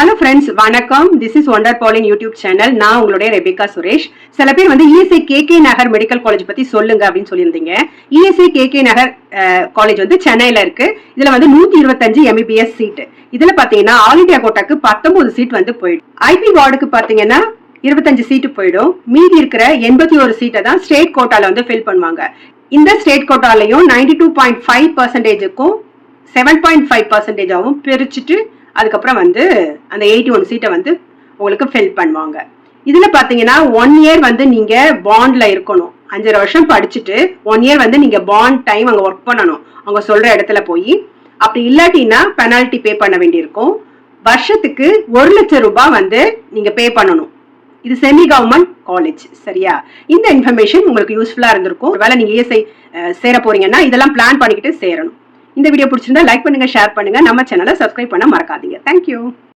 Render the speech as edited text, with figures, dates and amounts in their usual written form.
Hello friends, வணக்கம். This is wonder பாலின் YouTube channel. நான் உங்களுடைய ரெபிகா சுரேஷ். சில பேர் வந்து இஎஸ்ஐ கேகே நகர் மெடிக்கல் காலேஜ் பத்தி சொல்லுங்க அப்படின்னு சொல்லியிருந்தீங்க. இஎஸ்ஐ கேகே நகர் காலேஜ் வந்து சென்னையில இருக்கு. இதுல வந்து 125 எம்பிபிஎஸ் சீட். இதுல பாத்தீங்கன்னா ஆல் இண்டியா கோட்டாக்கு 19 சீட் வந்து போயிடும். ஐபி வார்டுக்கு பாத்தீங்கன்னா 25 சீட்டு போயிடும். மீதி இருக்கிற 81 சீட்டை தான் ஸ்டேட் கோட்டால வந்து ஃபில் பண்ணுவாங்க. இந்த ஸ்டேட் கோட்டாலையும் 92.5%க்கும் 7.5%ஆகவும் பிரிச்சுட்டு அதுக்கப்புறம் வந்து அந்த 81 சீட்டை வந்து உங்களுக்கு ஃபில் பண்ணுவாங்க. இதுல பாத்தீங்கன்னா 1 இயர் வந்து நீங்க பாண்ட்ல இருக்கணும். 5 வருஷம் படிச்சுட்டு 1 இயர் வந்து நீங்க பாண்ட் டைம் அங்க ஒர்க் பண்ணணும், அவங்க சொல்ற இடத்துல போய். அப்படி இல்லாட்டினா பெனால்டி பே பண்ண வேண்டியிருக்கும். வருஷத்துக்கு 1 லட்சம் ரூபாய் வந்து நீங்க பே பண்ணணும். இது செமி கவர்மெண்ட் காலேஜ். சரியா? இந்த இன்ஃபர்மேஷன் உங்களுக்கு யூஸ்ஃபுல்லா இருந்திருக்கும். ஒருவேளை நீங்க இஎஸ்ஐ சேர போறீங்கன்னா இதெல்லாம் பிளான் பண்ணிக்கிட்டு சேரணும். இந்த வீடியோ பிடிச்சிருந்தா லைக் பண்ணுங்க, ஷேர் பண்ணுங்க. நம்ம சேனலை சப்ஸ்கிரைப் பண்ண மறக்காதீங்க. தேங்க்யூ.